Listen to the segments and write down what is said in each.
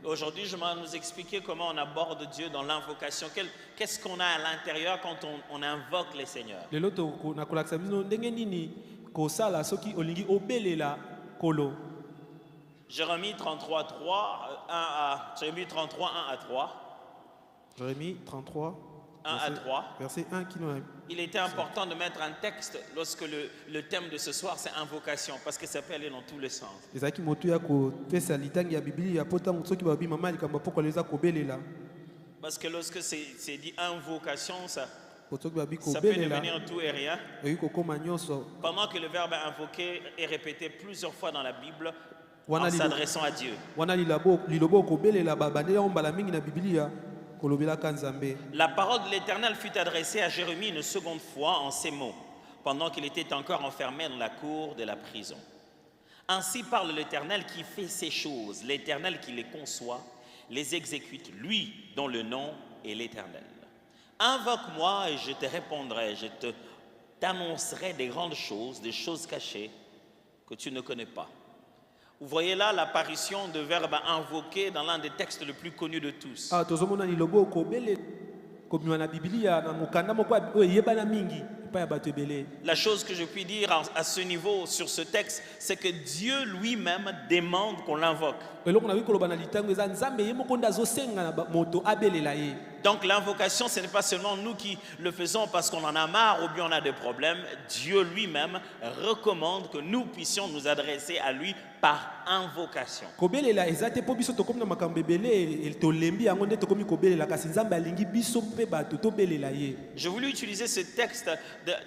Aujourd'hui, je vais nous expliquer comment on aborde Dieu dans l'invocation. Qu'est-ce qu'on a à l'intérieur quand on invoque les seigneurs. Jérémie 33, 1 à 3. Jérémie 33, 1 à 3. Verset 1 qui nous... Il était important de mettre un texte lorsque le thème de ce soir c'est invocation, parce que ça peut aller dans tous les sens. Parce que lorsque c'est dit invocation, ça peut devenir tout et rien. Pendant que le verbe invoquer est répété plusieurs fois dans la Bible en s'adressant à Dieu. La parole de l'Éternel fut adressée à Jérémie une seconde fois en ces mots, pendant qu'il était encore enfermé dans la cour de la prison. Ainsi parle l'Éternel qui fait ces choses, l'Éternel qui les conçoit, les exécute, lui dont le nom est l'Éternel. Invoque-moi et je te répondrai, t'annoncerai des grandes choses, des choses cachées que tu ne connais pas. Vous voyez là l'apparition de verbe invoquer dans l'un des textes les plus connus de tous. La chose que je puis dire à ce niveau sur ce texte, c'est que Dieu lui-même demande qu'on l'invoque. Donc l'invocation, ce n'est pas seulement nous qui le faisons parce qu'on en a marre ou bien on a des problèmes. Dieu lui-même recommande que nous puissions nous adresser à lui par invocation. Je voulais utiliser ce texte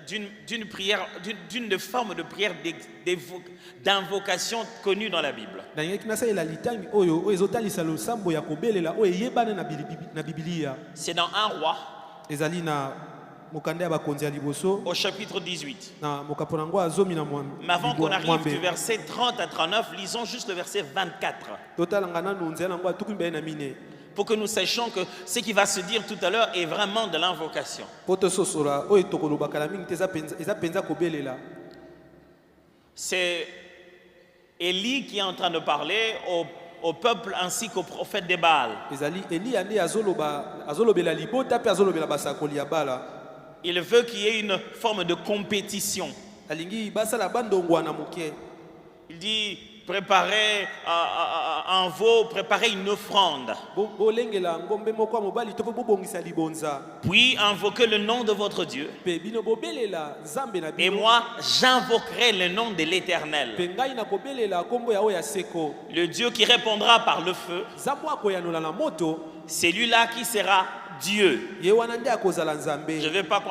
d'une des formes de prière d'invocation connue dans la Bible. C'est dans 1 Roi au chapitre 18. Mais avant qu'on arrive du verset 30 à 39, lisons juste le verset 24. Pour que nous sachions que ce qui va se dire tout à l'heure est vraiment de l'invocation. C'est Élie qui est en train de parler au peuple ainsi qu'au prophète des Baal. Il veut qu'il y ait une forme de compétition. Il dit préparez un veau, préparez une offrande. Puis invoquez le nom de votre Dieu. Et moi, j'invoquerai le nom de l'Éternel. Le Dieu qui répondra par le feu, c'est lui-là qui sera Dieu. Je ne vais pas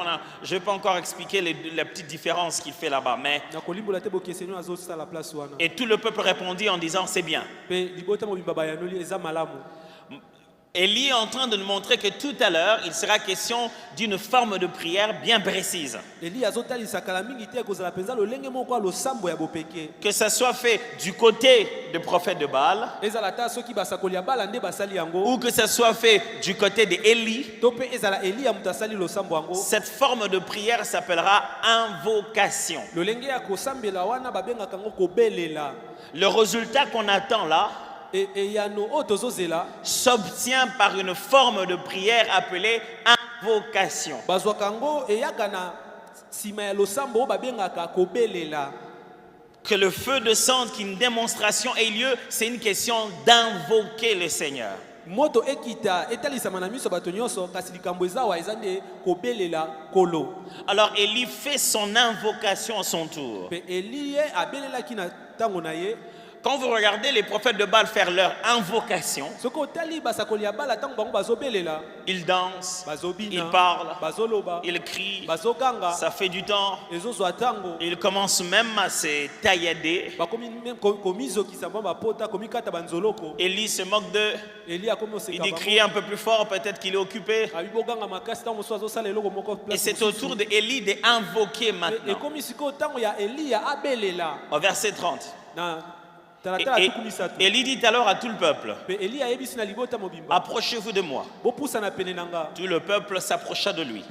encore expliquer la petite différence qu'il fait là-bas, mais et tout le peuple répondit en disant c'est bien. Élie est en train de nous montrer que tout à l'heure, il sera question d'une forme de prière bien précise. Que ça soit fait du côté du prophète de Baal, ou que ça soit fait du côté d'Élie, cette forme de prière s'appellera invocation. Le résultat qu'on attend là s'obtient par une forme de prière appelée invocation. Que le feu de sang, qu'une démonstration ait lieu, c'est une question d'invoquer le Seigneur. Alors Élie fait son invocation à son tour. Quand vous regardez les prophètes de Baal faire leur invocation, ils dansent, ils parlent, ils crient, ça fait du temps. Ils commencent même à se taillader. Élie se moque d'eux. Il dit crier un peu plus fort, peut-être qu'il est occupé. Et c'est au tour d'Élie d'invoquer maintenant. Au verset 30. Élie dit alors à tout le peuple, approchez-vous de moi. Tout le peuple s'approcha de lui.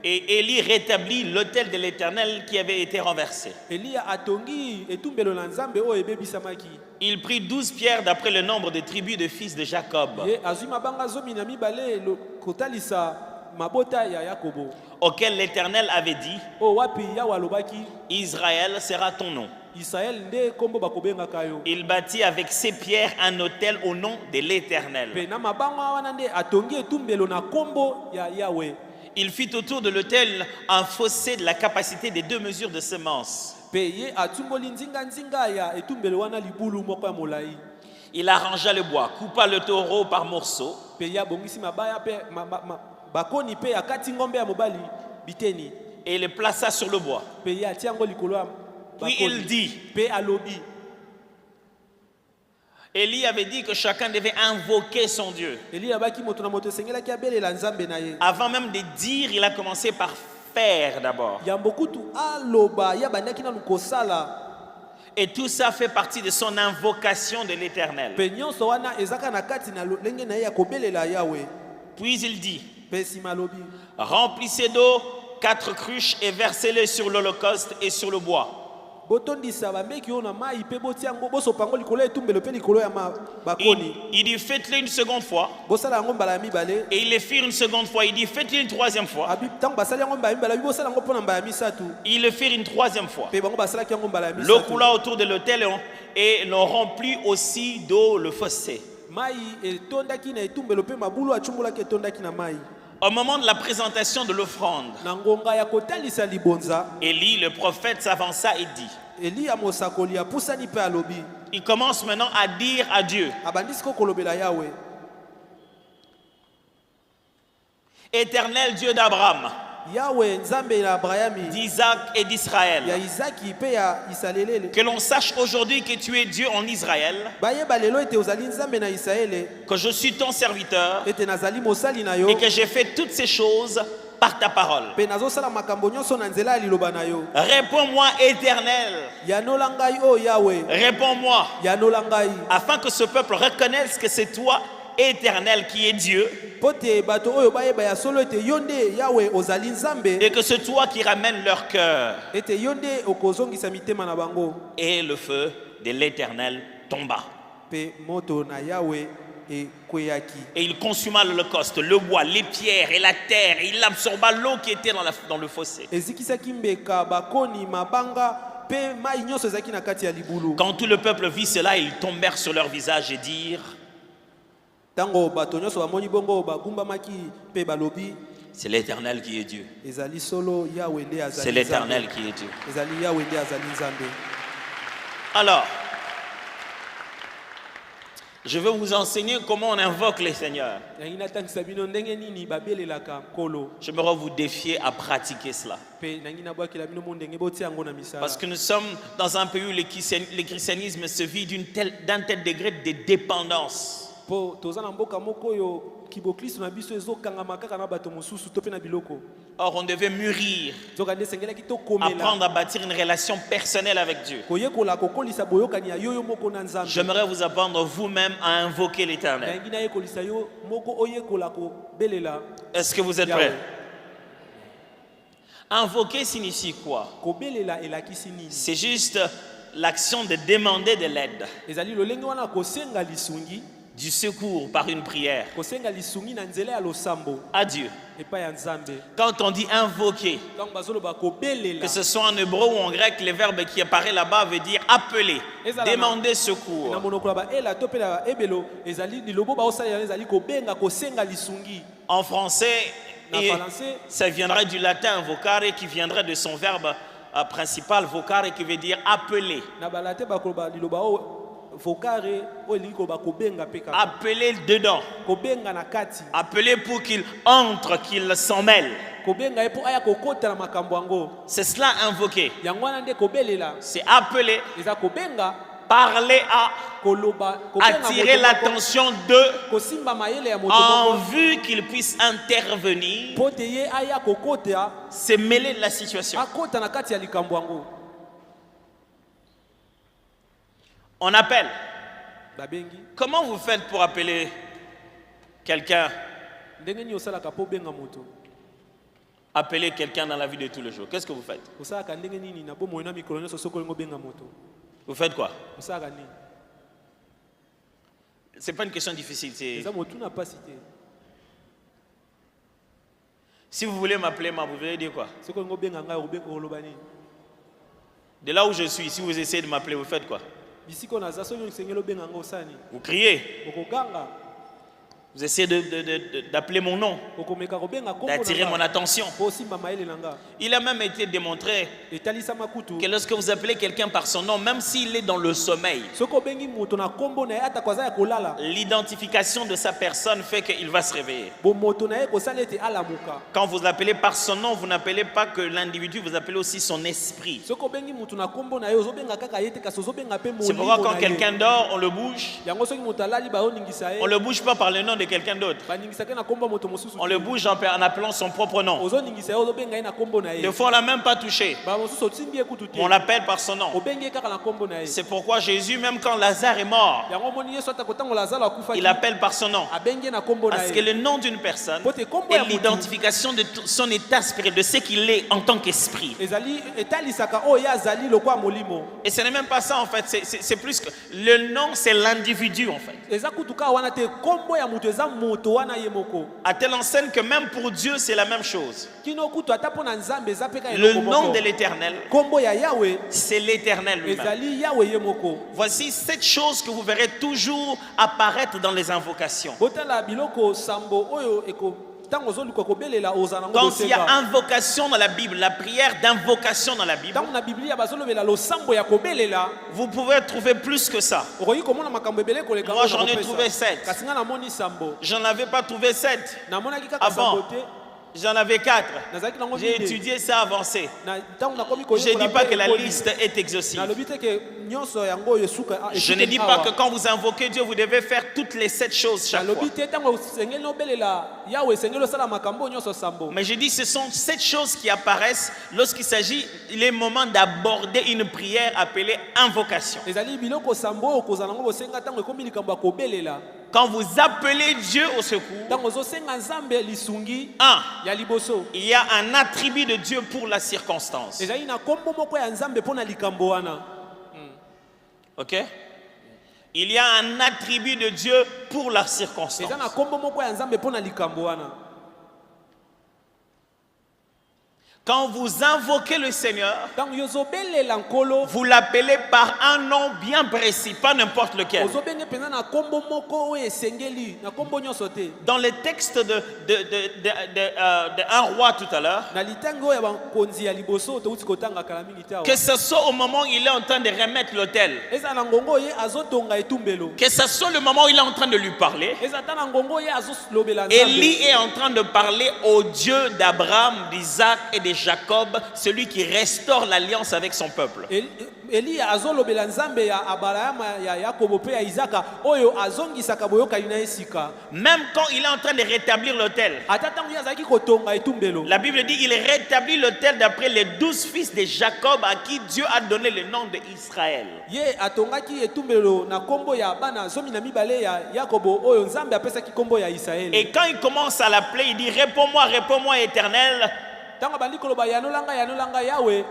Et Élie rétablit l'autel de l'Éternel qui avait été renversé. Il prit 12 pierres d'après le nombre des tribus de fils de Jacob, auquel l'Éternel avait dit, Israël sera ton nom. Il bâtit avec ces pierres un autel au nom de l'Éternel. Il fit autour de l'autel un fossé de la capacité des 2 mesures de semences. Il arrangea le bois, coupa le taureau par morceaux et le plaça sur le bois. Puis il dit, Élie avait dit que chacun devait invoquer son Dieu. Avant même de dire, il a commencé par faire d'abord. Et tout ça fait partie de son invocation de l'Éternel. Puis il dit, remplissez d'eau 4 cruches et versez-les sur l'holocauste et sur le bois. Il dit faites-le une seconde fois. Et il le fit une seconde fois. Il dit faites-le une troisième fois. Il le fit une troisième fois. L'eau coula autour de l'autel et l'on remplit aussi d'eau le fossé. Au moment de la présentation de l'offrande, Élie, le prophète, s'avança et dit, il commence maintenant à dire à Dieu, Éternel Dieu d'Abraham, d'Isaac et d'Israël, que l'on sache aujourd'hui que tu es Dieu en Israël, que je suis ton serviteur et que j'ai fait toutes ces choses par ta parole. Réponds-moi, Éternel. Réponds-moi, afin que ce peuple reconnaisse que c'est toi, Éternel, qui est Dieu, et que c'est toi qui ramènes leur cœur. Et le feu de l'Éternel tomba. Et il consuma l'holocauste, le bois, les pierres et la terre. Et il absorba l'eau qui était dans le fossé. Quand tout le peuple vit cela, ils tombèrent sur leur visage et dirent, c'est l'Éternel qui est Dieu. C'est l'Éternel qui est Dieu. Alors, je vais vous enseigner comment on invoque les seigneurs. J'aimerais vous défier à pratiquer cela. Parce que nous sommes dans un pays où le christianisme se vit d'un tel degré de dépendance. Or, on devait mûrir, apprendre à bâtir une relation personnelle avec Dieu. J'aimerais vous apprendre vous-même à invoquer l'Éternel. Est-ce que vous êtes prêts? Invoquer signifie quoi? C'est juste l'action de demander de l'aide, du secours par une prière à Dieu. Quand on dit invoquer, que ce soit en hébreu ou en grec, le verbe qui apparaît là-bas veut dire appeler, demander secours. En français, ça viendrait du latin vocare, qui viendrait de son verbe principal vocare, qui veut dire appeler. Appeler dedans, appeler pour qu'il entre, qu'il s'en mêle. C'est cela invoquer. C'est appeler, parler à, attirer l'attention d'eux en vue qu'ils puissent intervenir, se mêler de la situation. On appelle. babengi Comment vous faites pour appeler quelqu'un? ndenge nini osalaka po benga moto Appeler quelqu'un dans la vie de tous les jours. Qu'est-ce que vous faites? osalaka ndenge nini na bomoi na mikolo nyonso soki olingo benga moto Vous faites quoi? osalaka nini C'est pas une question difficile. eza motu na pasi te Si vous voulez m'appeler, vous voulez dire quoi? soki olingo benga ngai oloba nini De là où je suis, si vous essayez de m'appeler, vous faites quoi? bisiko naza soki osengeli obenga ngai osala nini Vous criez. okoganga Vous essayez d'appeler mon nom, okomeka kobenga kombo d'attirer mon attention. po osimba mayele na nga Il a même été démontré etalisama kutu que lorsque vous appelez quelqu'un par son nom, même s'il est dans le sommeil, soki obengi moto na kombo na ye atako aza ya kolala l'identification de sa personne fait qu'il va se réveiller. bo moto na ye kosala ete alamuka Quand vous l'appelez par son nom, vous n'appelez pas que l'individu, vous appelez aussi son esprit. soki obengi moto na kombo na ye ozobenga kaka ye te kasi ozobenga mpe C'est pourquoi molimo quand na ye quelqu'un dort, on le bouge. yango soki moto alali baoningisa On ye ne le bouge pas par le nom de quelqu'un d'autre. baningisaka na kombo ya moto mosusu On le bouge en appelant son propre nom. ozoningisa ye ozobenga ye na kombo na ye Des fois, on l'a même pas touché. bamosusu osimbi ye kutu te On l'appelle par son nom. obengi ye kaka na kombo na ye C'est pourquoi Jésus, même quand Lazare est mort, yango omoni yesu atako ntango lazaro akufaki il appelle par son nom. abengi ye na kombo na Parce que ye le nom d'une personne po te kombo est ya motu l'identification de son état spirituel, de ce qu'il est en tant qu'esprit. ezali etalisaka oyo ye azali lokola molimo Et ce n'est même pas ça en fait, c'est plus que le nom, c'est l'individu en fait. eza kutu kaka wana te kombo ya moto eza moto wana ye moko À telle enseigne que même pour Dieu, c'est la même chose. kino kutu ata mpo na nzambe eza mpe kaka Le eloko nom moko de l'Éternel, kombo ya yawe c'est l'Éternel lui-même. ezali yawe ye moko Voici 7 choses que vous verrez toujours apparaître dans les invocations. botala biloko sambo oyo ntango ozoluka kobelela ozala nango Quand il y a bosenga invocation dans la Bible, la prière d'invocation dans la Bible, ntango na biblia bazolobela losambo ya kobelela vous pouvez trouver plus que ça. okoki komona makambo ebele koleka Moi, oyo na j'en ai kopesa. trouvé 7. kasi nga namoni sambo J'en avais pas trouvé 7. namonaki kaka Avant, sambo te j'en avais 4. nazalaki nango J'ai mide. étudié ça avancé. Ntango nakomi Je ne koyekola dis pas mpe que la ekoli. liste est exhaustive. nalobi te ke nyonso yango oyo esuka Je ne dis pas que quand vous invoquez Dieu, vous devez faire toutes les 7 choses chaque fois. nalobi te ntango osengeli obelela yawe esengeli osala makambo oyo nyonso sambo Mais je dis ce sont 7 choses qui apparaissent lorsqu'il s'agit les moments d'aborder une prière appelée invocation. ezali biloko sambo oyo kozala nango bosenga ntango ekomi likambo ya kobelela Quand vous appelez Dieu au secours, ntango ozosenga nzambe lisungi 1. ya liboso Il y a un attribut de Dieu pour la circonstance. ezali na kombo moko ya nzambe mpo na likambo wana Ok? Il y a un attribut de Dieu pour la circonstance. eza na kombo moko ya nzambe mpo na likambo wana Quand vous invoquez le Seigneur, ntango yo ozobelela nkolo vous l'appelez par un nom bien précis, pas n'importe lequel. ozobenge mpenza na kombo moko oyo esengeli na kombo nyonso te Dans les textes de 1 roi tout à l'heure, na litangi oyo ya bakonzi ya liboso touti kotanga kala mingi te awa que ce soit au moment où il est en train de remettre l'autel, eza na ngongo ye azotonga etumbelo que ce soit le moment où il est en train de lui parler, eza ta na ngongo ye azolobela Élie nzambe est en train de parler au Dieu d'Abraham, d'Isaac et de Jacob, celui qui restaure l'alliance avec son peuple. eliya azolobela nzambe ya abrahama ya yakobo mpe ya izaka oyo azongisaka boyokani na ye sika Même quand il est en train de rétablir l'autel, ata ntango ye azalaki kotonga etumbelo la Bible dit qu'il rétablit l'autel d'après les 12 fils de Jacob à qui Dieu a donné le nom d'Israël. ye atongaki etumbelo na kombo ya bana 12 ya yakobo oyo nzambe apesaki kombo ya israeli Et quand il commence à l'appeler, il dit réponds-moi, Éternel, ntango abandi koloba yanolanga yawe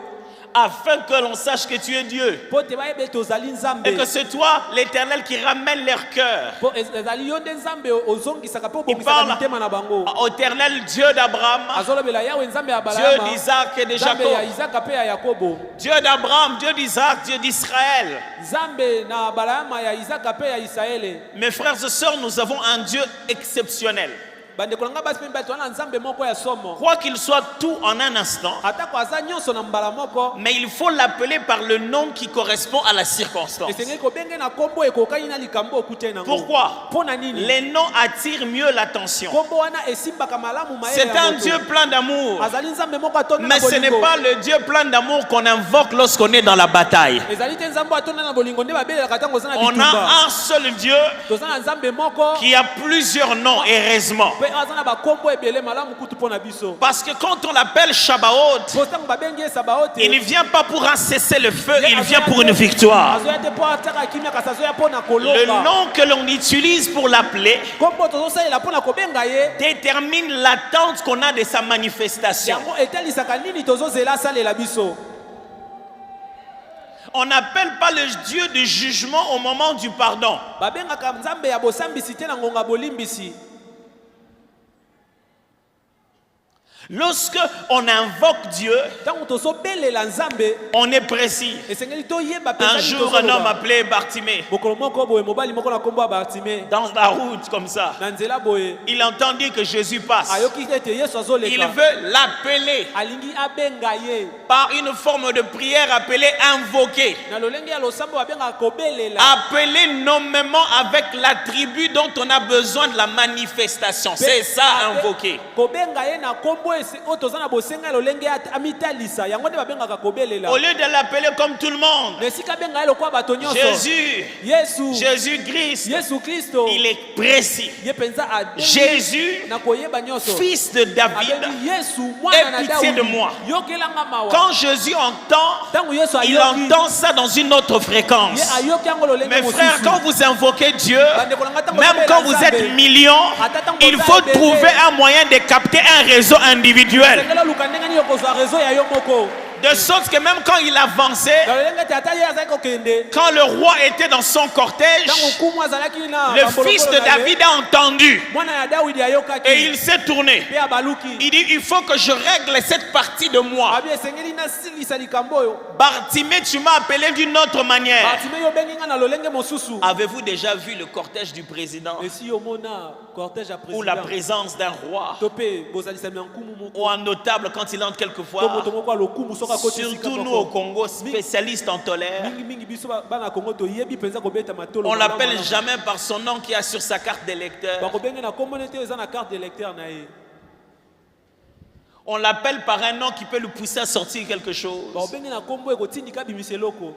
afin que l'on sache que tu es Dieu. mpo te bayebe ete ozali nzambe Et que c'est toi, l'Éternel, qui ramène leur cœur. mpo ezali yo nde nzambe ozongisaka mpe Il obongisaka parle mitema na bango au Éternel, Dieu d'Abraham, azolobela yawe nzambe ya Dieu balama d'Isaac et de nzambe ya Jacob. izaka mpe ya yakobo Dieu d'Abraham, Dieu d'Isaac, Dieu d'Israël. nzambe na balama ya izaka mpe ya israele Mes frères et sœurs, nous avons un Dieu exceptionnel. bandeko na ngai basi mpe bato wana nzambe moko ya somo Quoi qu'il soit tout en un instant, atako aza nyonso na mbala moko mais il faut l'appeler par le nom qui correspond à la circonstance. esengeli kobenge na kombo ekokani na likambo okutai nango Pourquoi? mpo na nini Les noms attirent mieux l'attention. kombo wana esimbaka malamu C'est mayele ya un moto. Dieu plein d'amour. azali nzambe moko atonda na Mais ce n'est bolingo pas le Dieu plein d'amour qu'on invoque lorsqu'on est dans la bataille. ezali te nzambe atonda na bolingo nde babelelaka ntango oza na On bitumba a un seul Dieu toza na nzambe moko qui a plusieurs noms, heureusement. mpe aza na bakombo ebele malamu kutu mpo na biso. Parce que quand on l'appelle Shabaoth, Po ntango babengi ye Sabaoth, il ne vient pas pour un cessez-le-feu, il vient pour une victoire. azoya te mpo ataka kimia kasi azoya mpo na Le koloba. nom que l'on utilise pour l'appeler Kombo tozosalela mpo na kobenga ye détermine l'attente qu'on a de sa manifestation. yango etalisaka nini tozozela asalela biso. On n'appelle pas le Dieu du jugement au moment du pardon. Babengaka nzambe ya bosambisi te na ngonga bolimbisi. Lorsque on invoque Dieu, Ntango tozobelela nzambe on est précis. esengeli toyeba Un jour, un homme appelé Bartimée, mokolo moko boye mobali moko na kombo ya Bartime dans la route comme ça, na nzela boye il entendit que Jésus passe. ayoki ete Yesu Il azoleka veut l'appeler alingi abenga ye par une forme de prière appelée invoquer. na lolenge ya losambo babengaka kobelela Appeler nommément avec l'attribut dont on a besoin de la manifestation. C'est ça, invoquer. kobenga ye na kombo oyo toza na bosenga ya lolenge ya amitalisa yango nde babengaka kobelela Au lieu de l'appeler comme tout le monde, na esika abenga ye lokola bato nyonso Jésus, Yesu Jésus-Christ, Yesu Kristo il est précis. ye mpenza abengi Jésus, na koyeba nyonso fils de David, abengi Yesu mwana na aie pitié de Daudi moi. yokelanga mawa Quand Jésus entend, ntango Yesu il ayoki entend ça dans une autre fréquence. ye ayoki yango lolenge Mes frères, mosusu. quand vous invoquez Dieu, Bandeko na nga ntango même tobela quand vous Nzambe, êtes millions, il Atata faut Mboza trouver ebele. un moyen de capter un réseau individuel. sengela luka ndenge nini okozwa réseau ya yo moko De sorte que même quand il avançait, na lolenge ete ata ye azalaki kokende quand le roi était dans son cortège, ntango kumu azalaki na le babolokolo fils de na ye, David a entendu mwana ya Dawidi ayokaki et il s'est tourné. mpe abaluki Il dit, il faut que je règle cette partie de moi. abi esengeli nasilisa likambo oyo Bartimée, tu m'as appelé d'une autre manière. Bartime yo obengi nga na lolenge mosusu Avez-vous déjà vu le cortège du président esi omona cortège ya ou la président présence d'un roi to mpe bozalisami ya nkumu moko ou un notable quand il entre to quelquefois? moto moko alokumu soki akoti esika Surtout nous moko. au Congo, spécialistes en tolère. mingi biso bana ya kongo toyebi mpenza kobeta matolo On malamu l'appelle malamu. jamais par son nom qui a sur sa carte d'électeur. bakobenge na kombo nete eza na carte d'électeur na ye On l'appelle par un nom qui peut le pousser à sortir quelque chose. bakobenge na kombo ekotindika bimisa eloko.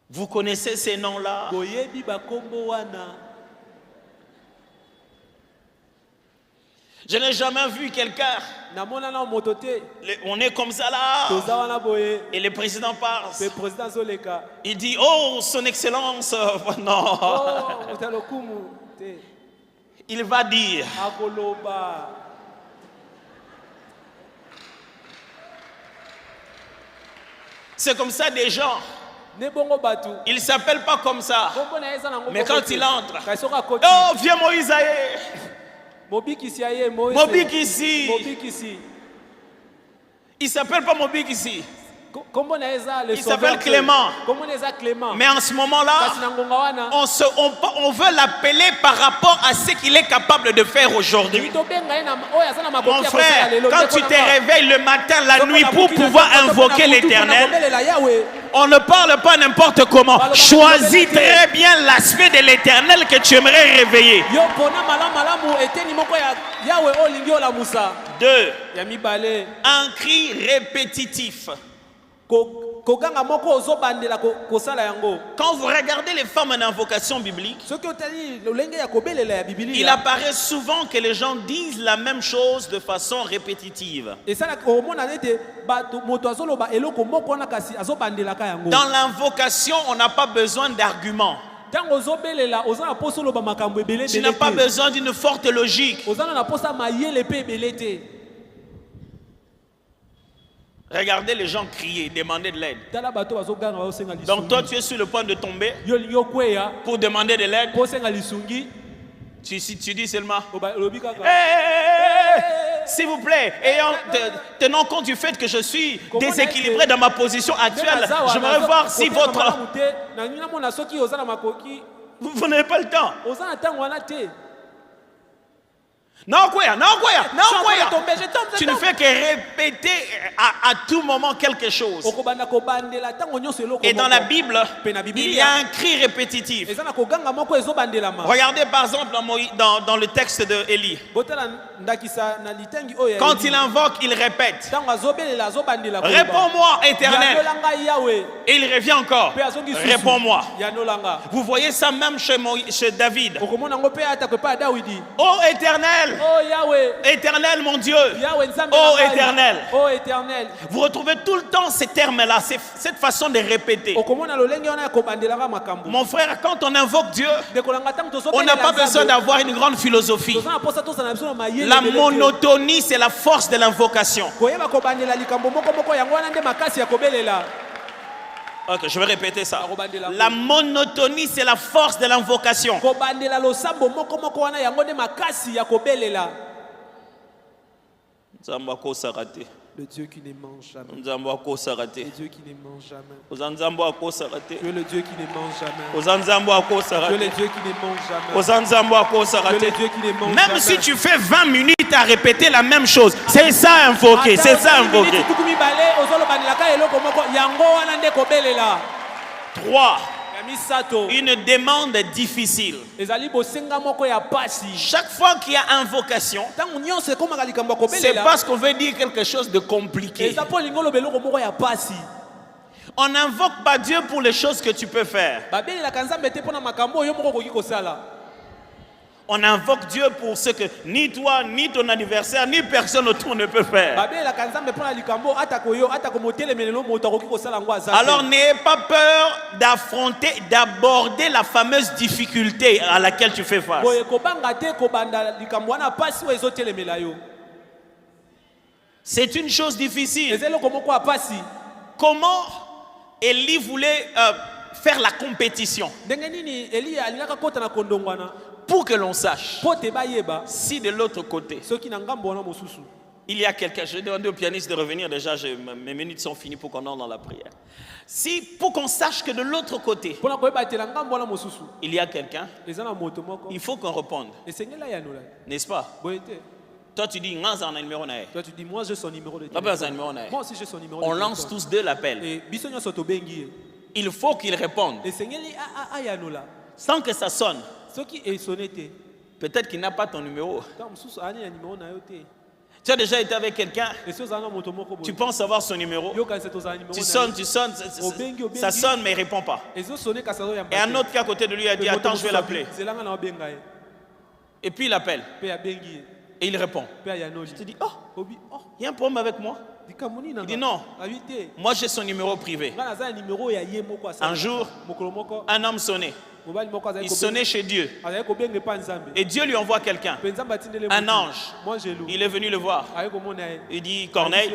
Vous connaissez ces noms-là? boyebi bakombo wana Je n'ai jamais vu quelqu'un. namona na moto te On est comme ça là. toza wana boye Et le président passe. mpe président azoleka Il dit, oh, son excellence. Non. oh moto ya lokumu te Il va dire, akoloba c'est comme ça des gens. ne bongo bato Il ne s'appelle pas comme ça. kombo na ye eza nango Mais moko quand te. il entre, kasi soki akoti oh, viens Moïse aye. mobikisi ya ye Moïse. Mobik ici. mobikisi Il ne s'appelle pas Mobik ici. kombo na ye eza le Il s'appelle sauveur te. Clément. kombo na ye eza Clément Mais en ce moment-là, kasi na ngonga wana on veut l'appeler par rapport à ce qu'il est capable de faire aujourd'hui. tobenga ye na oyo aza na Mon makoki ya kosala frère, lelo. quand tu te réveilles le matin, la nuit pour pouvoir invoquer l'Éternel, on ne parle pas n'importe comment. Choisis très bien l'aspect de l'Éternel que tu aimerais réveiller. yo pona malamu eteni moko ya yawe olingi olamusa 2. ya mibale Un cri répétitif. koganga moko ozobandela kosala yango Quand vous regardez les formes d'invocation biblique, soki otali lolenge ya kobelela ya il bibilia apparaît souvent que les gens disent la même chose de façon répétitive. esalaka omona nete moto azoloba eloko moko wana kasi azobandelaka yango Dans l'invocation, on n'a pas besoin d'arguments. ntango ozobelela oza na posa oloba makambo ebele Tu n'as pas besoin d'une forte logique. oza na posa mayele mpe ebele te Regardez les gens crier, demander de l'aide. tala bato bazoganga baosenga lisungi Donc toi, tu es sur le point de tomber yo olingi okweya pour demander de l'aide. mpo osenga lisungi Tu dis seulement, olobi kaka s'il vous plaît, tenant compte du fait que je suis déséquilibré dans ma position actuelle, j'aimerais voir si votre... namona soki oza na makoki Vous n'avez pas le temps. oza na ntango wana te Non, quoi, non, quoi, non, Je suis en train de quoi. tomber, je tombe, je Tu ne tombe. fais que répéter à tout moment quelque chose. Okobanda kobandela tango nyonso eloko Et dans moko. la Bible, Pe na Biblia, il y a un cri répétitif. eza na koganga moko ezobandelama. Regardez par exemple dans le texte de Élie. Botala ndakisa na litengi oyo ya Quand Eli. il invoque, il répète. Tango azobelela azobandela koloba. Réponds-moi, Éternel. Yanolanga Yahweh. Et il revient encore. Pe azongi susu. Réponds-moi. Yanolanga. Vous voyez ça même chez David. Okomona ngo pe atako pa Dawidi. Oh Éternel, Oh Yahweh. Éternel mon Dieu. Yahweh nzambe Oh na ngai. Éternel. Oh Éternel. Vous retrouvez tout le temps ces termes-là, cette façon de répéter. Okomona lolenge wana ya kobandelanga makambo. Mon frère, quand on invoque Dieu, Dekolanga tango tozo on n'a pas besoin d'avoir une grande philosophie. Toza na posa toza na biso na mayele. La monotonie, c'est la force de l'invocation. Koyeba kobandela likambo moko yango wana nde makasi ya kobelela. Ok, je vais répéter ça. La monotonie, c'est la force de l'invocation. Kobandela losambo moko wana yango nde makasi ya kobelela. Le Dieu qui ne mange jamais. Le Dieu qui ne mange jamais. Tu es le Dieu qui ne mange jamais. Tu es le Dieu qui ne mange jamais. Tu es le Dieu qui ne mange jamais. Même si tu fais 20 minutes à répéter la même chose, c'est ça invoquer, c'est ça invoquer. 3. Une demande difficile. Chaque fois qu'il y a invocation, c'est parce qu'on veut dire quelque chose de compliqué. On n'invoque pas Dieu pour les choses que tu peux faire. On invoque Dieu pour ce que ni toi, ni ton adversaire, ni personne autour ne peut faire. Alors n'ayez pas peur d'affronter, d'aborder la fameuse difficulté à laquelle tu fais face. C'est une chose difficile. Comment Élie voulait faire la compétition pour que l'on sache si de l'autre côté il y a quelqu'un. Je vais demander au pianiste de revenir déjà, mes minutes sont finies pour qu'on entre dans la prière. Si pour qu'on sache que de l'autre côté il y a quelqu'un, il faut qu'on réponde, n'est-ce pas? Toi tu dis numéro. Toi tu dis moi j'ai son numéro de téléphone. Moi aussi j'ai son numéro de téléphone. On lance tous deux l'appel. Il faut qu'il réponde. Sans que ça sonne. Peut-être qu'il n'a pas ton numéro. Tu as déjà été avec quelqu'un, tu penses avoir son numéro, tu sonnes, ça sonne mais il ne répond pas. Et un autre qui est à côté de lui a dit attends, je vais l'appeler. Et puis il appelle. Et il répond. Je te dis, oh, il y a un problème avec moi. Il dit non, moi j'ai son numéro privé. Un jour, un homme sonnait. Il sonnait chez Dieu. Et Dieu lui envoie quelqu'un, un ange. Il est venu le voir. Il dit, Corneille,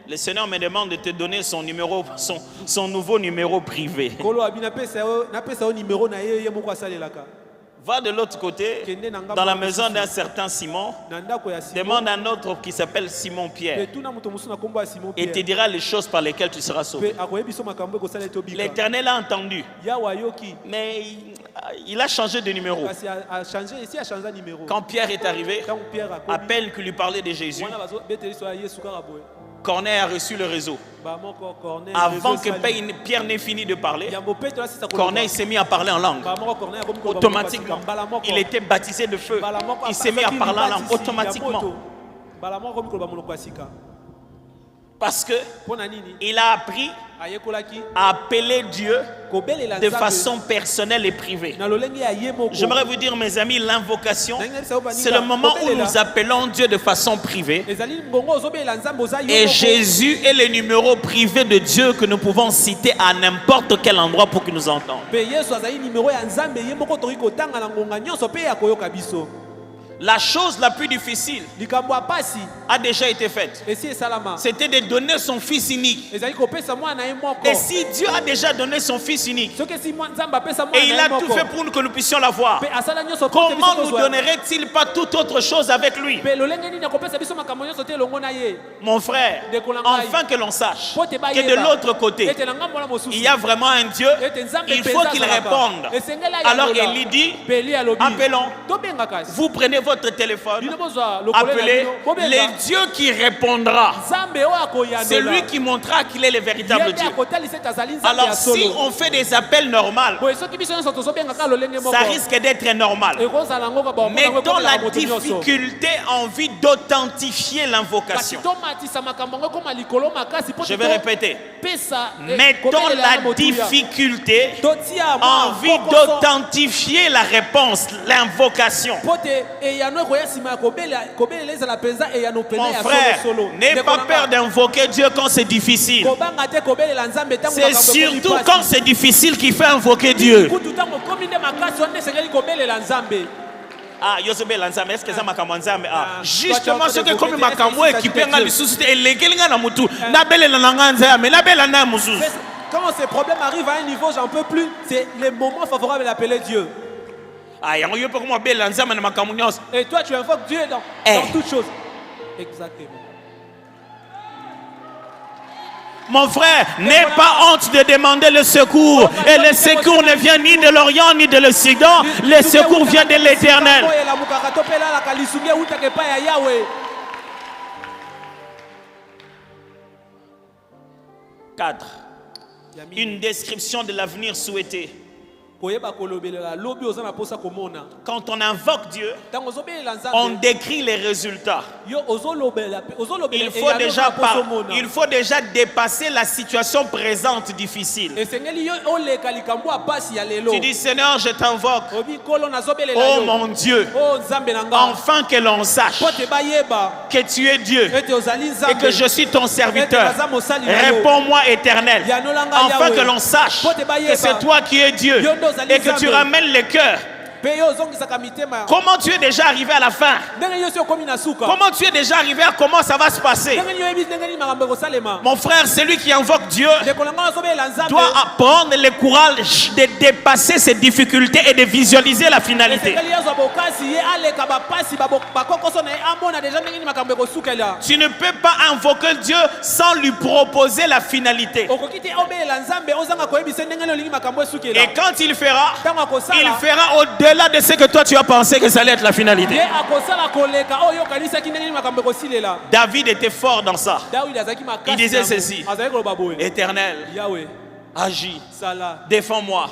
le Seigneur me demande de te donner son numéro, son nouveau numéro privé. Va de l'autre côté, dans la maison d'un certain Simon, demande un autre qui s'appelle Simon Pierre et te dira les choses par lesquelles tu seras sauvé. L'Éternel a entendu, mais il a changé de numéro. Quand Pierre est arrivé, à peine qu'il lui parlait de Jésus, Corneille a reçu le réseau. Avant que Pierre n'ait fini de parler, Corneille s'est mis à parler en langue. Automatiquement, il était baptisé de feu. Il s'est mis à parler en langue automatiquement. Parce que il a appris à appeler Dieu de façon personnelle et privée. J'aimerais vous dire, mes amis, l'invocation, c'est le moment où nous appelons Dieu de façon privée. Et Jésus est le numéro privé de Dieu que nous pouvons citer à n'importe quel endroit pour qu'il nous entende. La chose la plus difficile a déjà été faite. C'était de donner son fils unique. Et si Dieu a déjà donné son fils unique et il a tout fait pour que nous puissions l'avoir, comment nous donnerait-il pas toute autre chose avec lui? Mon frère, enfin que l'on sache que de l'autre côté il y a vraiment un Dieu, il faut qu'il réponde. Alors Élie dit, appelons. Vous prenez votre votre téléphone, appelez les dieux qui répondra. C'est lui qui montrera qu'il est le véritable Dieu. Alors si on fait des appels normaux, ça risque d'être normal. Mettons la difficulté en vue d'authentifier l'invocation. Je vais répéter. Mettons la difficulté en vue d'authentifier la réponse, l'invocation. Mon frère, n'aie pas peur d'invoquer Dieu quand c'est difficile. C'est surtout quand c'est difficile qu'il fait invoquer Dieu. Ah, est-ce que ça m'a commandé? Justement, ce que comme ma camo équipé dans le sous-titre et les gens na mutu na belle na nganza mais la belle na musu. Quand ces problèmes arrivent à un niveau, j'en peux plus, c'est les moments favorables d'appeler Dieu. Ah, et toi, tu invoques Dieu dans toutes choses. Exactement. Mon frère, n'aie pas honte de demander le secours. Et le secours ne vient ni de l'Orient ni de l'Occident. Le secours vient de l'Éternel. 4. Une description de l'avenir souhaité. Quand on invoque Dieu, on décrit les résultats. Il faut déjà dépasser la situation présente difficile. Tu dis, Seigneur, je t'invoque. Oh mon Dieu, enfin que l'on sache que tu es Dieu et que je suis ton serviteur. Réponds-moi, Éternel, afin que l'on sache que c'est toi qui es Dieu et que tu ramènes le cœur. Comment tu es déjà arrivé à la fin? Comment tu es déjà arrivé à comment ça va se passer? Mon frère, celui qui invoque Dieu doit apprendre le courage de dépasser ses difficultés et de visualiser la finalité. Tu ne peux pas invoquer Dieu sans lui proposer la finalité. Et quand il fera au-delà de ce que toi tu as pensé que ça allait être la finalité. David était fort dans ça. Il disait ceci: Éternel, agis, défends-moi,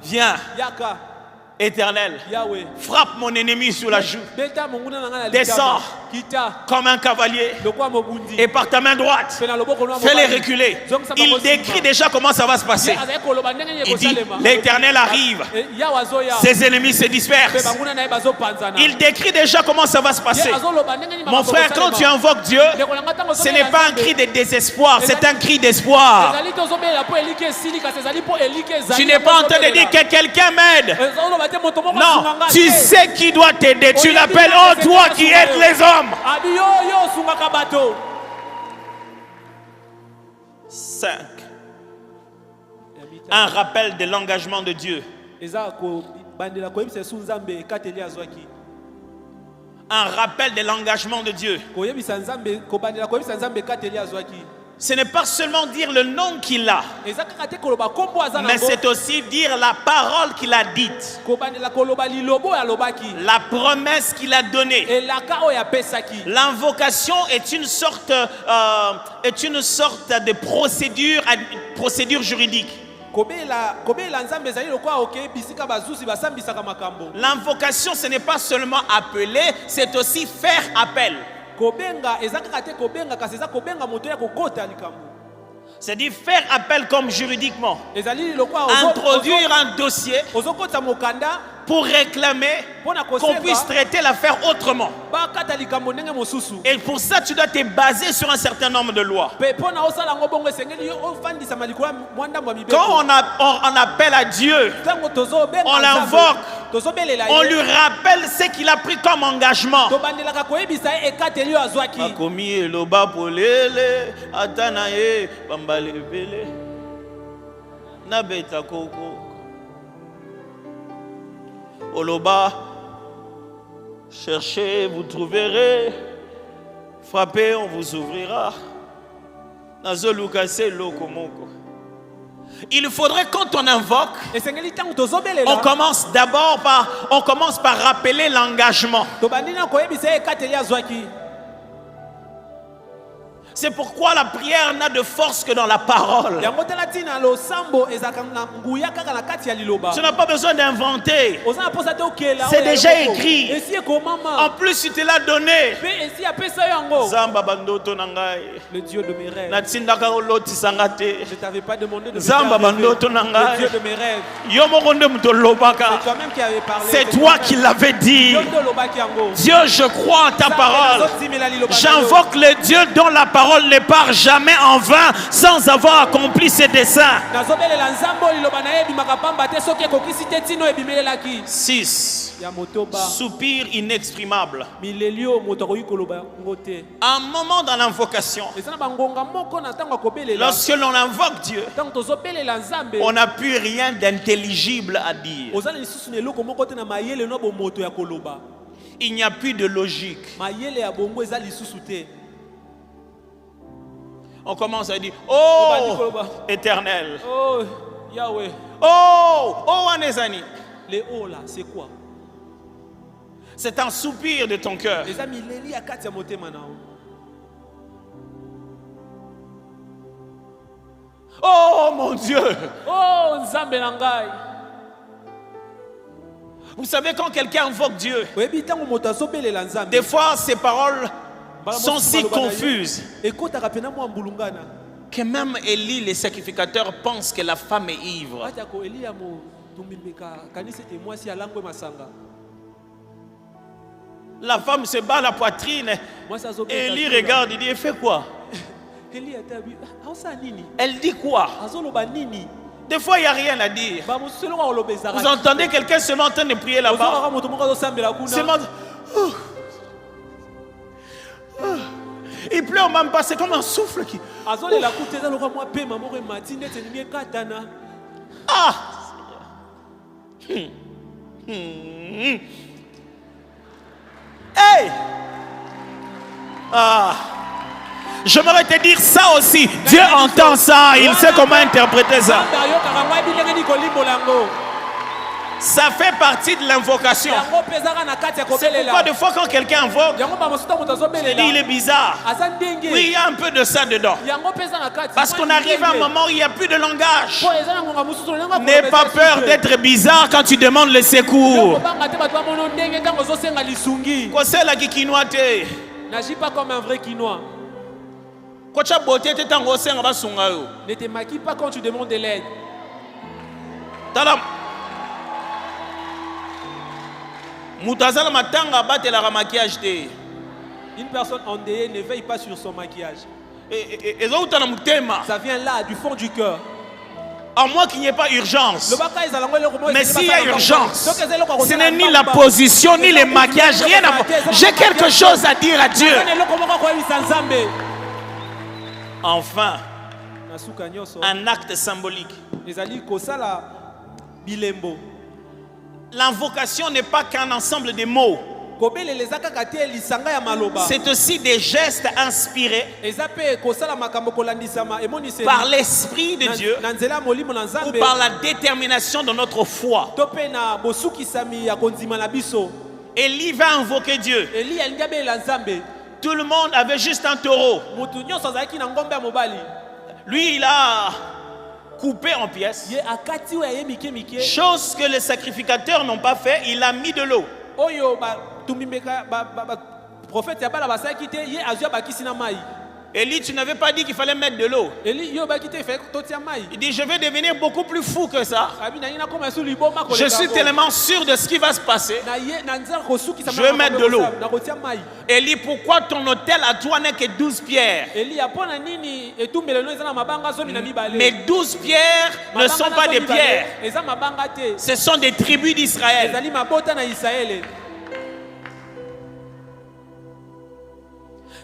viens. Éternel, frappe mon ennemi sur la joue. Descends comme un cavalier et par ta main droite, fais-les reculer. Il décrit déjà comment ça va se passer. Il dit, l'Éternel arrive, ses ennemis se dispersent. Il décrit déjà comment ça va se passer. Mon frère, quand tu invoques Dieu, ce n'est pas un cri de désespoir, c'est un cri d'espoir. Tu n'es pas en train de dire que quelqu'un m'aide. Non, tu sais qui doit t'aider. Tu l'appelles, oh toi qui aides les hommes. 5. Un rappel de l'engagement de Dieu. Un rappel de l'engagement de Dieu. Ce n'est pas seulement dire le nom qu'il a, mais c'est aussi dire la parole qu'il a dite, la promesse qu'il a donnée. L'invocation est une sorte de procédure juridique. L'invocation, ce n'est pas seulement appeler, c'est aussi faire appel. C'est-à-dire faire appel comme juridiquement. Introduire un dossier pour réclamer qu'on puisse traiter l'affaire autrement. Et pour ça, tu dois te baser sur un certain nombre de lois. Quand on appelle à Dieu, on l'invoque, on lui rappelle ce qu'il a pris comme engagement. Oloba, cherchez, vous trouverez. Frappez, on vous ouvrira. Il faudrait quand on invoque, on commence par rappeler l'engagement. C'est pourquoi la prière n'a de force que dans la parole. Tu n'as pas besoin d'inventer. C'est déjà écrit. En plus, tu te l'as donné. Le Dieu de mes rêves. Je ne t'avais pas demandé de me faire rêver. Le Dieu de mes rêves. C'est toi-même qui avais parlé. C'est toi qui l'avais dit. Dieu, je crois en ta parole. J'invoque le Dieu dont la parole ne part jamais en vain sans avoir accompli ses desseins. 6. Soupir inexprimable. Un moment dans l'invocation, lorsque l'on invoque Dieu, on n'a plus rien d'intelligible à dire. Il n'y a plus de logique. On commence à dire, oh, éternel. Oh, Yahweh. Oh, Anezani. Les oh là, c'est quoi? C'est un soupir de ton cœur. Oh mon Dieu. Oh, Nzambe Nangai. Vous savez, quand quelqu'un invoque Dieu, des fois ses paroles sont si confuses que même Élie, les sacrificateurs, pensent que la femme est ivre. La femme se bat la poitrine. Et Élie regarde, il dit, elle fait quoi? Elle dit quoi? Des fois, il n'y a rien à dire. Vous entendez quelqu'un seulement en train de prier là-bas. Il pleure même pas, c'est comme un souffle qui... Ah! Hey! Ah! J'aimerais te dire ça aussi. Dieu entend ça, il sait comment interpréter ça. Ça fait partie de l'invocation. C'est pourquoi des fois quand quelqu'un invoque, il est bizarre. Oui, il y a un peu de ça dedans. Parce qu'on arrive à un moment où il n'y a plus de langage. N'aie pas peur d'être bizarre quand tu demandes le secours. N'agis pas comme un vrai quinois. Ne te maquille pas quand tu demandes de l'aide. Une personne endeuillée ne veille pas sur son maquillage. Ça vient là, du fond du cœur. À moins qu'il n'y ait pas urgence. Mais s'il y a urgence, ce n'est ni la position, ni le maquillage, rien à voir. J'ai quelque chose à dire à Dieu. Enfin, un acte symbolique. L'invocation n'est pas qu'un ensemble de mots. C'est aussi des gestes inspirés par l'Esprit de Dieu ou par la détermination de notre foi. Élie va invoquer Dieu. Tout le monde avait juste un taureau. Lui, il a coupé en pièces. Chose que les sacrificateurs n'ont pas fait, il a mis de l'eau. Élie, tu n'avais pas dit qu'il fallait mettre de l'eau. Il dit, je vais devenir beaucoup plus fou que ça. Je suis tellement sûr de ce qui va se passer. Je vais mettre de l'eau. Élie, pourquoi ton hôtel à toi n'est que 12 pierres? Mais 12 pierres ne sont pas des pierres. Ce sont des tribus d'Israël.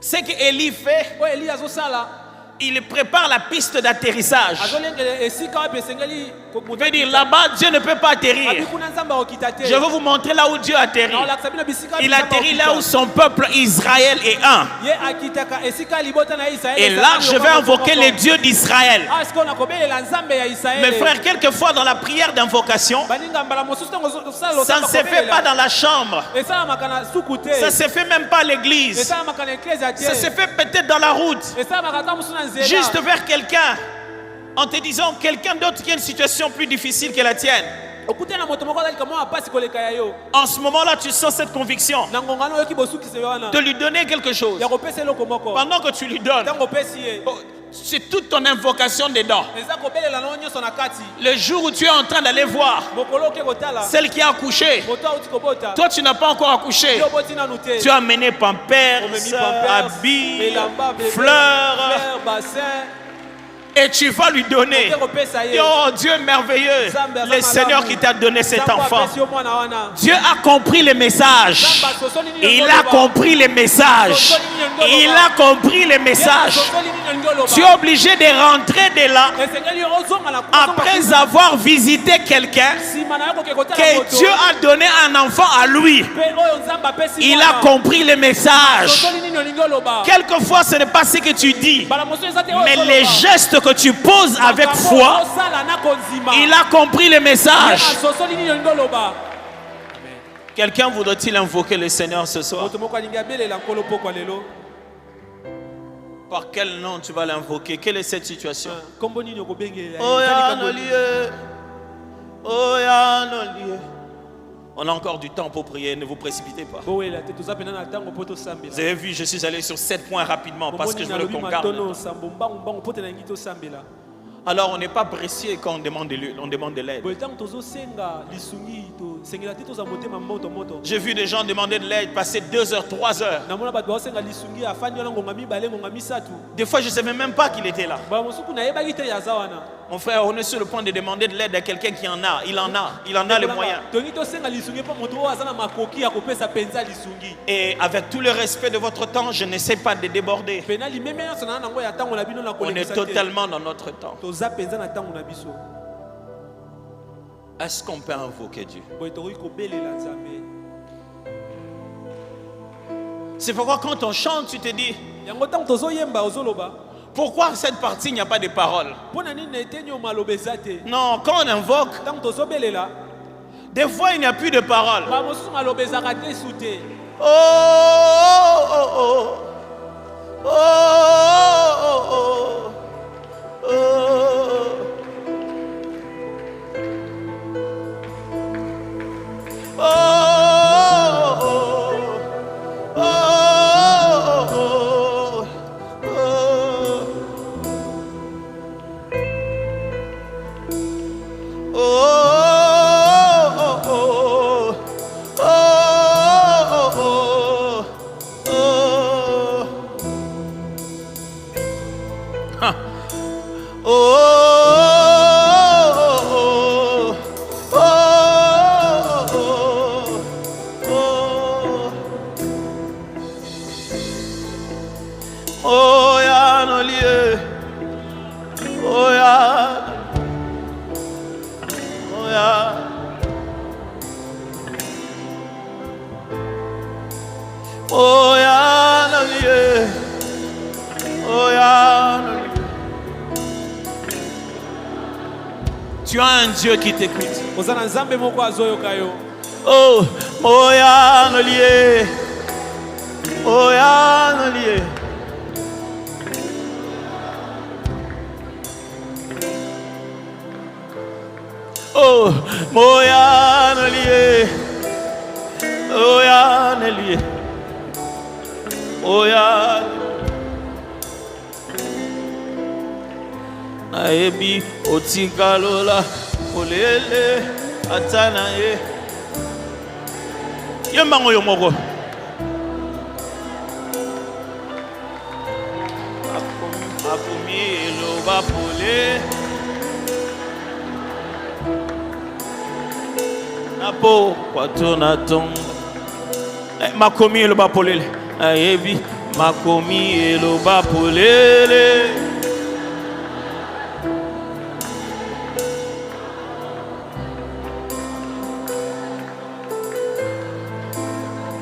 Ce qu'Élie fait, Il prépare la piste d'atterrissage. Je veux dire, là-bas, Dieu ne peut pas atterrir. Je vais vous montrer là où Dieu atterrit. Il atterrit là où son peuple Israël est un. Et là, je vais invoquer les dieux d'Israël. Mes frères, quelquefois dans la prière d'invocation, ça ne se fait pas dans la chambre. Ça ne se fait même pas à l'église. Ça se fait peut-être dans la route. Juste vers quelqu'un, en te disant quelqu'un d'autre qui a une situation plus difficile que la tienne. En ce moment-là, tu sens cette conviction de lui donner quelque chose. Pendant que tu lui donnes, c'est toute ton invocation dedans. Le jour où tu es en train d'aller voir celle qui a accouché, toi tu n'as pas encore accouché. Tu as amené pampers, habits, fleurs, et tu vas lui donner. Oh, Dieu merveilleux, le Seigneur qui t'a donné cet enfant. Dieu a compris les messages. Il a compris les messages. Il a compris les messages. Tu es obligé de rentrer de là après avoir visité quelqu'un que Dieu a donné un enfant à lui. Il a compris les messages. Quelquefois ce n'est pas ce que tu dis, mais les gestes que tu poses avec foi. Il a compris les messages. Quelqu'un voudrait-il invoquer le Seigneur ce soir? Par quel nom tu vas l'invoquer? Quelle est cette situation? On a encore du temps pour prier, ne vous précipitez pas. Vous avez vu, je suis allé sur 7 points rapidement parce que je veux qu'on garde. Alors on n'est pas pressé quand on demande de l'aide. J'ai vu des gens demander de l'aide, passer 2 heures, 3 heures. Des fois je ne savais même pas qu'il était là. Mon frère, on est sur le point de demander de l'aide à quelqu'un qui en a. Il en a les moyens. Et avec tout le respect de votre temps, je n'essaie pas de déborder. On est totalement dans notre temps. Est-ce qu'on peut invoquer Dieu? C'est pourquoi quand on chante, tu te dis, pourquoi cette partie, il n'y a pas de paroles? Non, quand on invoque, des fois il n'y a plus de paroles. Oh, oh, oh, oh, oh, oh, oh, oh. Tu as un Dieu qui t'écoute. Oh, Moya Nolie. Moya Nolie. Oh, Moya Nolie. Moya Nolie. Moya Naebi otikalola olele atana e yembango yomoko akumi loba pole napo kwatona tong makomi loba pole aebi makomi loba pole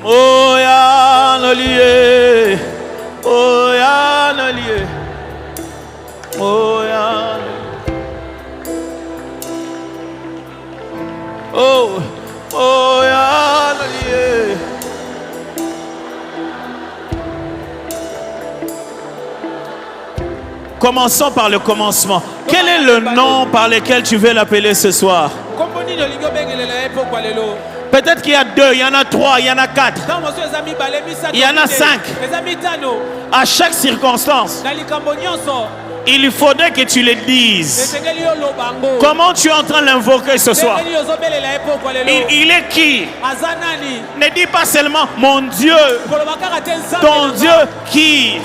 Oh ya no lié. Oh ya no lié. Oh ya. Oh oh ya no lié. Commençons par le commencement. Quel est le nom par lequel tu veux l'appeler ce soir? Peut-être qu'il y a 2, il y en a 3, il y en a 4. Il y en a 5. À chaque circonstance, il faudrait que tu le dises. Comment tu es en train de l'invoquer ce soir? Il est qui? Ne dis pas seulement mon Dieu. Ton Dieu qui?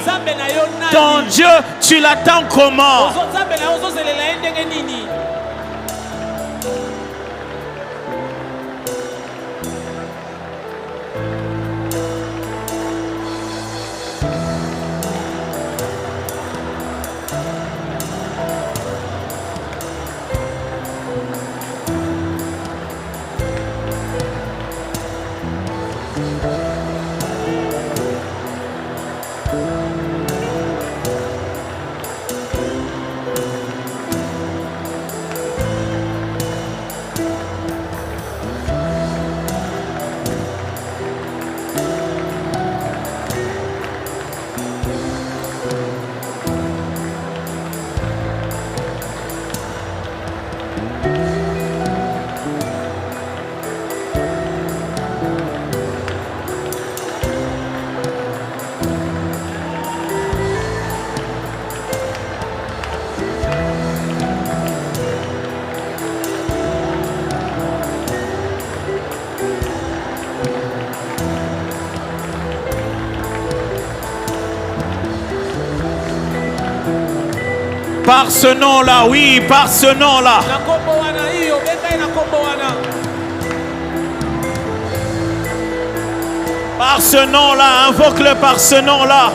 Ton Dieu, tu l'attends comment? Par ce nom-là, oui, par ce nom-là. Par ce nom-là, invoque-le par ce nom-là.